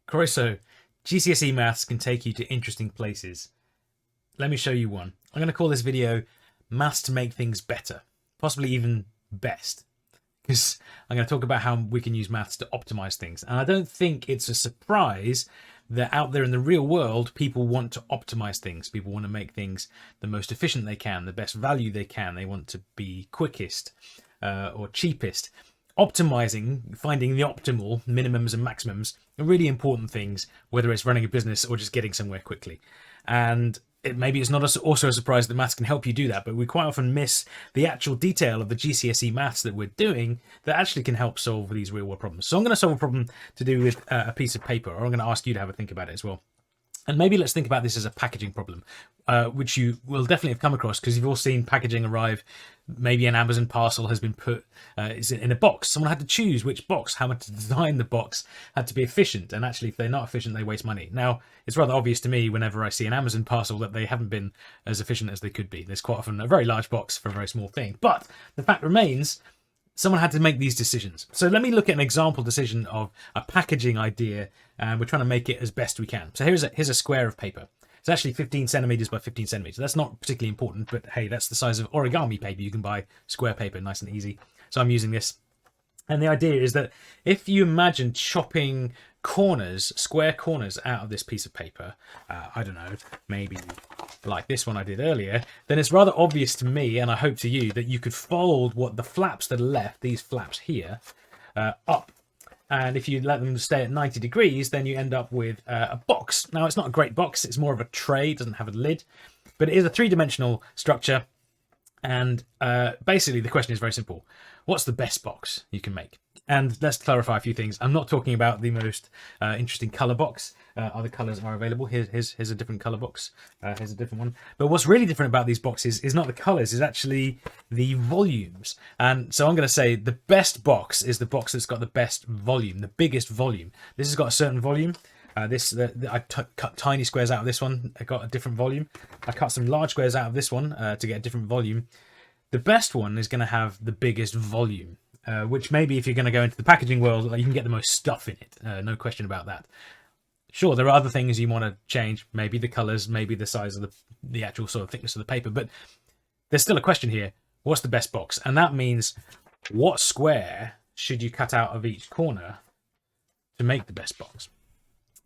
Croeso, GCSE maths can take you to interesting places. Let me show you one. I'm going to call this video Maths to Make Things Better, possibly even best, because I'm going to talk about how we can use maths to optimize things. And I don't think it's a surprise that out there in the real world, people want to optimize things. People want to make things the most efficient they can, the best value they can. They want to be quickest or cheapest. Optimizing, finding the optimal minimums and maximums are really important things, whether it's running a business or just getting somewhere quickly. And maybe it's not also a surprise that maths can help you do that, but we quite often miss the actual detail of the GCSE maths that we're doing that actually can help solve these real world problems. So I'm going to solve a problem to do with a piece of paper, or I'm going to ask you to have a think about it as well. And maybe let's think about this as a packaging problem, which you will definitely have come across because you've all seen packaging arrive. Maybe an Amazon parcel has been put is in a box. Someone had to choose which box, how to design the box, had to be efficient. And actually, if they're not efficient, they waste money. Now, it's rather obvious to me whenever I see an Amazon parcel that they haven't been as efficient as they could be. There's quite often a very large box for a very small thing. But the fact remains, someone had to make these decisions. So let me look at an example decision of a packaging idea, and we're trying to make it as best we can. So here's a square of paper. It's actually 15 centimeters by 15 centimeters. That's not particularly important, but hey, that's the size of origami paper. You can buy square paper, nice and easy. So I'm using this. And the idea is that if you imagine chopping corners, square corners out of this piece of paper, I don't know, maybe like this one I did earlier, then it's rather obvious to me, and I hope to you, that you could fold what the flaps that are left, these flaps here, up. And if you let them stay at 90 degrees, then you end up with a box. Now, it's not a great box. It's more of a tray. It doesn't have a lid. But it is a three-dimensional structure. And basically, the question is very simple. What's the best box you can make? And let's clarify a few things. I'm not talking about the most interesting color box. Other colors are available. Here's a different color box. Here's a different one. But what's really different about these boxes is not the colors, is actually the volumes. And so I'm going to say the best box is the box that's got the best volume, the biggest volume. This has got a certain volume. I cut tiny squares out of this one. I got a different volume. I cut some large squares out of this one to get a different volume. The best one is going to have the biggest volume. Which maybe if you're going to go into the packaging world, you can get the most stuff in it. No question about that. Sure, there are other things you want to change, maybe the colors, maybe the size of the actual sort of thickness of the paper, but there's still a question here. What's the best box? And that means what square should you cut out of each corner to make the best box?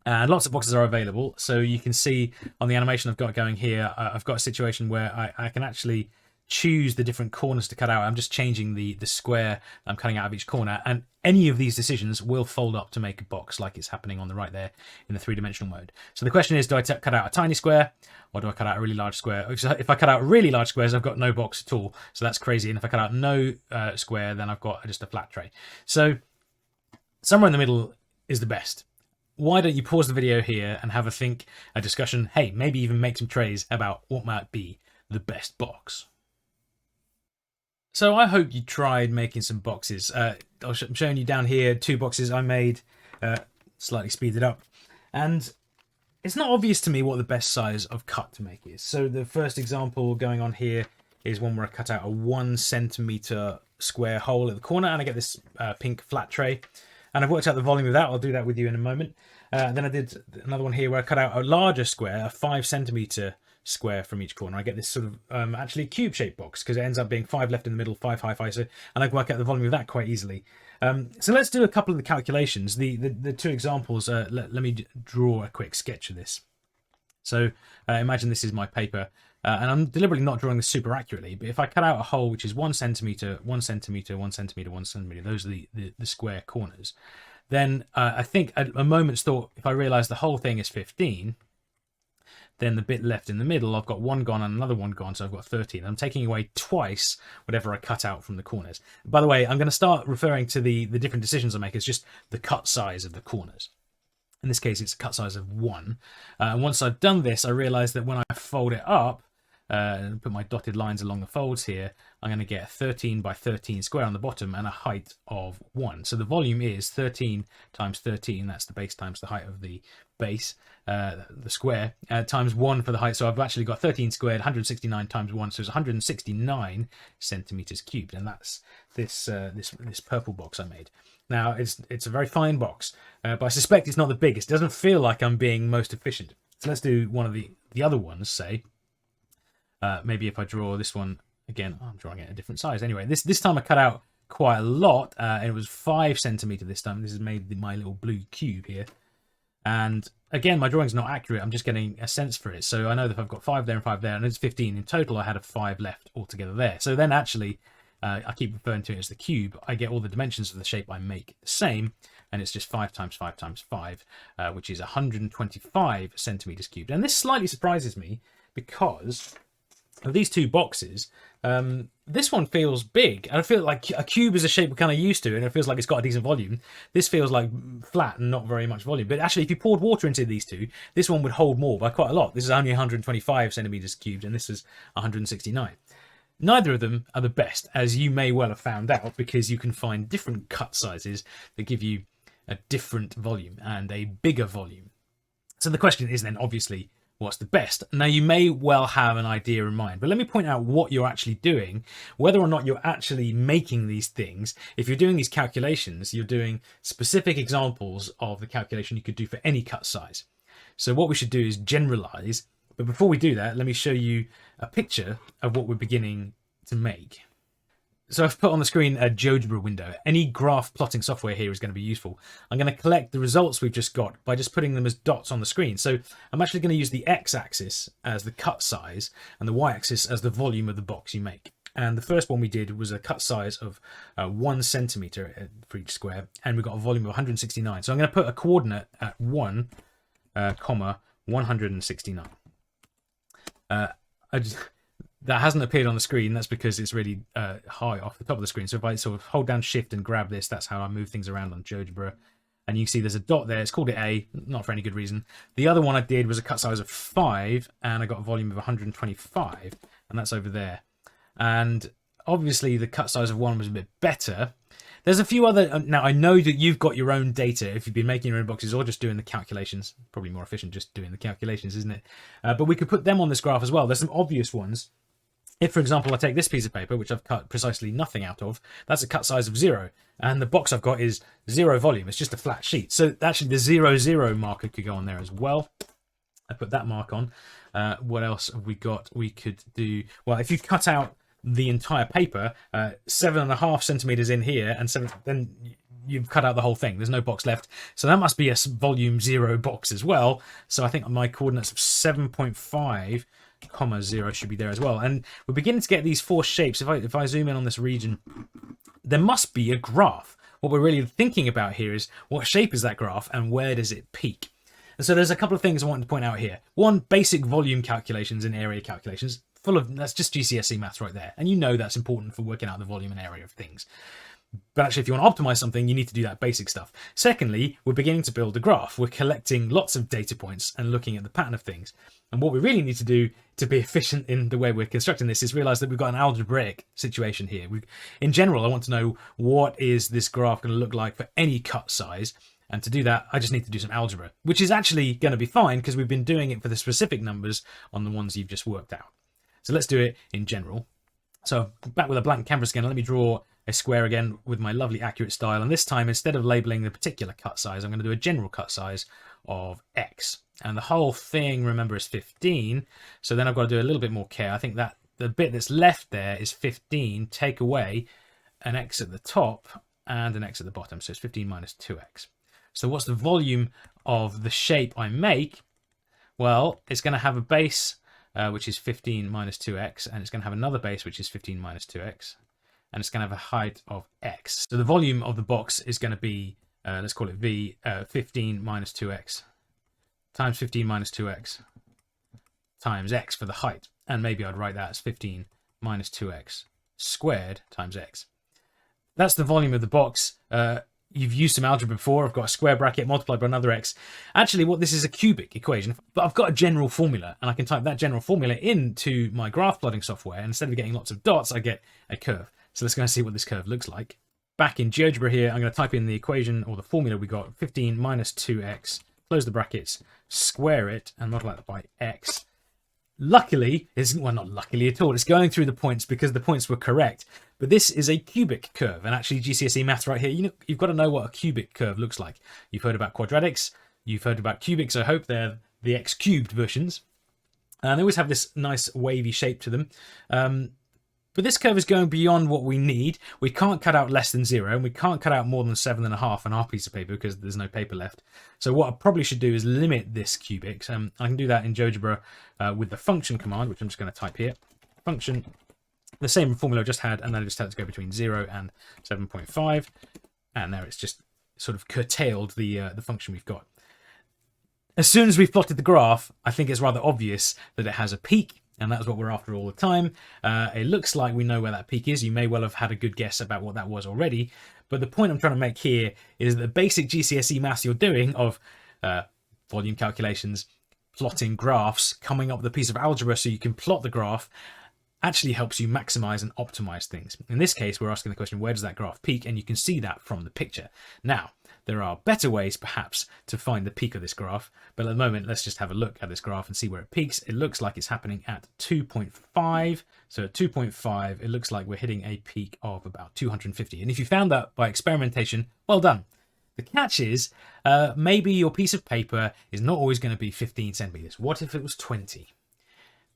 And lots of boxes are available. So you can see on the animation I've got going here, I've got a situation where I can actually choose the different corners to cut out. I'm just changing the square I'm cutting out of each corner, and any of these decisions will fold up to make a box like it's happening on the right there in the three-dimensional mode. So the question is, do I cut out a tiny square or do I cut out a really large square? If I cut out really large squares, I've got no box at all, so that's crazy. And if I cut out no square, then I've got just a flat tray. So somewhere in the middle is the best. Why don't you pause the video here and have a discussion, hey, maybe even make some trays about what might be the best box. So I hope you tried making some boxes. I'm showing you down here 2 boxes I made, slightly speeded up. And it's not obvious to me what the best size of cut to make is. So the first example going on here is one where I cut out a 1 centimeter square hole at the corner, and I get this pink flat tray. And I've worked out the volume of that. I'll do that with you in a moment. Then I did another one here where I cut out a larger square, a 5 centimeter square from each corner. I get this sort of actually cube-shaped box because it ends up being 5 left in the middle, 5 high, so, and I can work out the volume of that quite easily. So let's do a couple of the calculations. The 2 examples, let me draw a quick sketch of this. So imagine this is my paper, and I'm deliberately not drawing this super accurately, but if I cut out a hole which is 1 centimeter, 1 centimeter, 1 centimeter, 1 centimeter, those are the square corners, then I think at a moment's thought, if I realize the whole thing is 15, then the bit left in the middle, I've got 1 gone and another 1 gone, so I've got 13. I'm taking away twice whatever I cut out from the corners. By the way, I'm going to start referring to the different decisions I make as just the cut size of the corners. In this case, it's a cut size of 1. And once I've done this, I realize that when I fold it up, and put my dotted lines along the folds here, I'm going to get 13 by 13 square on the bottom and a height of 1. So the volume is 13 times 13, that's the base times the height of the base, the square, times 1 for the height. So I've actually got 13 squared, 169 times 1, so it's 169 centimeters cubed, and that's this purple box I made. Now it's a very fine box, but I suspect it's not the biggest. It doesn't feel like I'm being most efficient. So let's do one of the other ones, say. Maybe if I draw this one again, I'm drawing it a different size. Anyway, this time I cut out quite a lot, and it was 5 centimeter this time. This has made my little blue cube here. And again, my drawing's not accurate. I'm just getting a sense for it. So I know that I've got 5 there and 5 there, and it's 15 in total. I had a 5 left altogether there. So then actually, I keep referring to it as the cube. I get all the dimensions of the shape I make the same, and it's just 5 times 5 times 5, which is 125 centimeters cubed. And this slightly surprises me because of these two boxes. This one feels big, and I feel like a cube is a shape we're kind of used to, and it feels like it's got a decent volume. This feels like flat and not very much volume, but actually if you poured water into these two, this one would hold more by quite a lot. This is only 125 centimeters cubed, and this is 169. Neither of them are the best, as you may well have found out, because you can find different cut sizes that give you a different volume and a bigger volume. So the question is then obviously, what's the best? Now, you may well have an idea in mind, but let me point out what you're actually doing, whether or not you're actually making these things. If you're doing these calculations, you're doing specific examples of the calculation you could do for any cut size. So what we should do is generalize. But before we do that, let me show you a picture of what we're beginning to make. So I've put on the screen a GeoGebra window. Any graph plotting software here is going to be useful. I'm going to collect the results we've just got by just putting them as dots on the screen. So I'm actually going to use the x-axis as the cut size and the y-axis as the volume of the box you make. And the first one we did was a cut size of 1 centimeter for each square, and we got a volume of 169. So I'm going to put a coordinate at 1, comma 169. That hasn't appeared on the screen. That's because it's really high off the top of the screen. So if I sort of hold down shift and grab this, that's how I move things around on GeoGebra. And you can see there's a dot there. It's called it A, not for any good reason. The other one I did was a cut size of 5, and I got a volume of 125, and that's over there. And obviously the cut size of 1 was a bit better. There's a few other... Now, I know that you've got your own data if you've been making your own boxes or just doing the calculations. Probably more efficient just doing the calculations, isn't it? But we could put them on this graph as well. There's some obvious ones. If, for example, I take this piece of paper, which I've cut precisely nothing out of, that's a cut size of 0. And the box I've got is 0 volume. It's just a flat sheet. So actually the 0, 0 marker could go on there as well. I put that mark on. What else have we got? We could do... Well, if you cut out the entire paper, 7.5 centimeters in here, and 7, then you've cut out the whole thing. There's no box left. So that must be a volume 0 box as well. So I think my coordinates of 7.5... comma 0 should be there as well. And we're beginning to get these 4 shapes. If I zoom in on this region, there must be a graph. What we're really thinking about here is what shape is that graph and where does it peak? And so there's a couple of things I want to point out here. One, basic volume calculations and area calculations. That's just GCSE maths right there. And you know that's important for working out the volume and area of things. But actually, if you want to optimize something, you need to do that basic stuff. Secondly, we're beginning to build a graph. We're collecting lots of data points and looking at the pattern of things. And what we really need to do to be efficient in the way we're constructing this is realize that we've got an algebraic situation here. In general, I want to know what is this graph going to look like for any cut size. And to do that, I just need to do some algebra, which is actually going to be fine because we've been doing it for the specific numbers on the ones you've just worked out. So let's do it in general. So back with a blank canvas again, let me draw a square again with my lovely accurate style. And this time, instead of labeling the particular cut size, I'm going to do a general cut size of X. And the whole thing, remember, is 15. So then I've got to do a little bit more care. I think that the bit that's left there is 15. Take away an X at the top and an X at the bottom. So it's 15 minus 2X. So what's the volume of the shape I make? Well, it's going to have a base, which is 15 minus 2X. And it's going to have another base, which is 15 minus 2X. And it's going to have a height of X. So the volume of the box is going to be, let's call it V, 15 minus 2X times 15 minus 2X times X for the height. And maybe I'd write that as 15 minus 2X squared times X. That's the volume of the box. you've used some algebra before. I've got a square bracket multiplied by another x. Actually, what this is a cubic equation, but I've got a general formula, and I can type that general formula into my graph plotting software, and instead of getting lots of dots, I get a curve. So let's go and see what this curve looks like. Back in GeoGebra here, I'm going to type in the equation, or the formula we got, 15 minus 2x, close the brackets, square it, and multiply it by x. Luckily, well, not luckily at all, it's going through the points because the points were correct. But this is a cubic curve, and actually GCSE maths right here, you've got to know what a cubic curve looks like. You've heard about quadratics, you've heard about cubics, I hope they're the x cubed versions. And they always have this nice wavy shape to them. But this curve is going beyond what we need. We can't cut out less than 0, and we can't cut out more than 7.5 on our piece of paper because there's no paper left. So what I probably should do is limit this cubic. I can do that in GeoGebra with the function command, which I'm just going to type here. Function, the same formula I just had, and then I just had to go between 0 and 7.5. And there it's just sort of curtailed the function we've got. As soon as we've plotted the graph, I think it's rather obvious that it has a peak. And that's what we're after all the time. It looks like we know where that peak is. You may well have had a good guess about what that was already. But the point I'm trying to make here is that the basic GCSE maths you're doing of volume calculations, plotting graphs, coming up with a piece of algebra so you can plot the graph, actually helps you maximize and optimize things. In this case, we're asking the question, where does that graph peak? And you can see that from the picture. Now, there are better ways, perhaps, to find the peak of this graph. But at the moment, let's just have a look at this graph and see where it peaks. It looks like it's happening at 2.5. So at 2.5, it looks like we're hitting a peak of about 250. And if you found that by experimentation, well done. The catch is, maybe your piece of paper is not always going to be 15 centimeters. What if it was 20?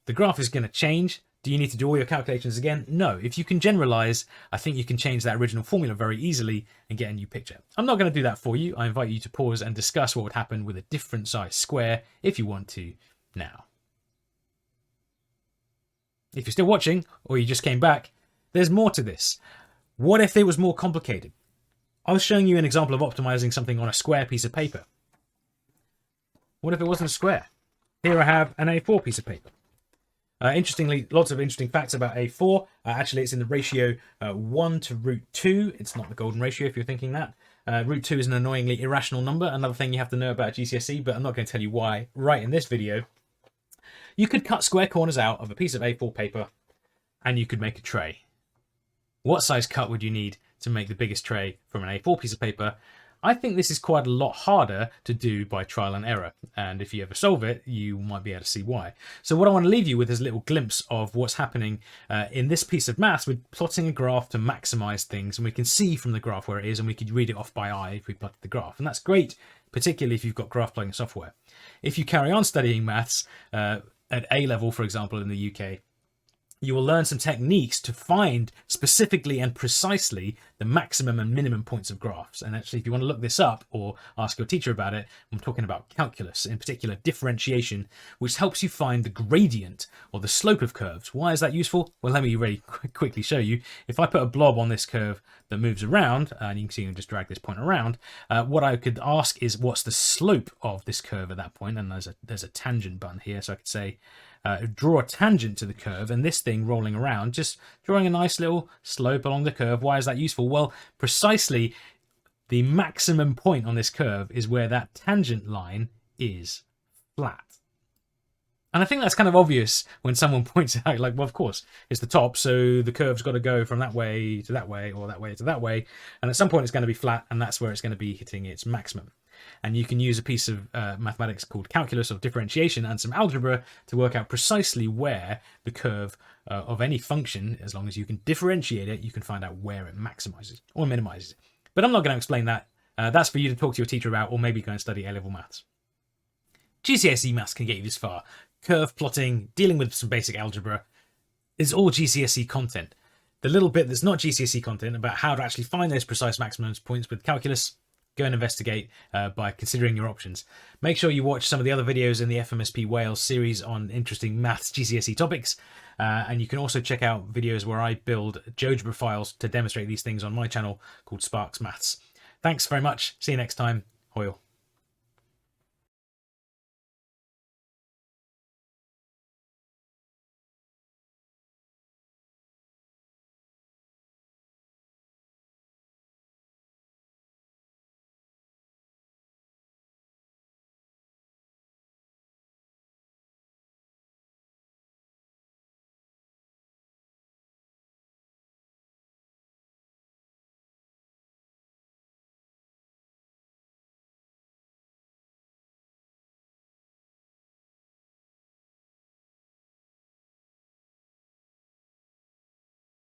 The graph is going to change. Do you need to do all your calculations again? No. If you can generalize, I think you can change that original formula very easily and get a new picture. I'm not going to do that for you. I invite you to pause and discuss what would happen with a different size square if you want to now. If you're still watching, or you just came back, there's more to this. What if it was more complicated? I was showing you an example of optimizing something on a square piece of paper. What if it wasn't a square? Here I have an A4 piece of paper. Interestingly, lots of interesting facts about A4. Actually, it's in the ratio 1 to root 2. It's not the golden ratio if you're thinking that. Root 2 is an annoyingly irrational number. Another thing you have to know about GCSE, but I'm not going to tell you why right in this video. You could cut square corners out of a piece of A4 paper and you could make a tray. What size cut would you need to make the biggest tray from an A4 piece of paper? I think this is quite a lot harder to do by trial and error, and if you ever solve it, you might be able to see why. So what I want to leave you with is a little glimpse of what's happening in this piece of maths with plotting a graph to maximize things, and we can see from the graph where it is, and we could read it off by eye if we plotted the graph, and that's great, particularly if you've got graph plotting software. If you carry on studying maths at A level, for example, in the UK, you will learn some techniques to find specifically and precisely the maximum and minimum points of graphs. And actually, if you want to look this up or ask your teacher about it, I'm talking about calculus, in particular differentiation, which helps you find the gradient or the slope of curves. Why is that useful? Well, let me really quickly show you. If I put a blob on this curve that moves around, and you can see I just drag this point around, what I could ask is what's the slope of this curve at that point? And there's a tangent button here, so I could say, draw a tangent to the curve, and this thing rolling around, just drawing a nice little slope along the curve. Why is that useful? Well, precisely the maximum point on this curve is where that tangent line is flat. And I think that's kind of obvious when someone points it out, like, well, of course, it's the top, so the curve's got to go from that way to that way, or that way to that way, and at some point it's going to be flat, and that's where it's going to be hitting its maximum. And you can use a piece of mathematics called calculus or differentiation and some algebra to work out precisely where the curve of any function, as long as you can differentiate it, you can find out where it maximizes or minimizes it. But I'm not going to explain that. That's for you to talk to your teacher about, or maybe go and study A-level maths. GCSE maths can get you this far. Curve plotting, dealing with some basic algebra is all GCSE content. The little bit that's not GCSE content about how to actually find those precise maximum points with calculus, go and investigate by considering your options. Make sure you watch some of the other videos in the FMSP Wales series on interesting maths GCSE topics. And you can also check out videos where I build GeoGebra files to demonstrate these things on my channel called Sparks Maths. Thanks very much. See you next time. Hoyle.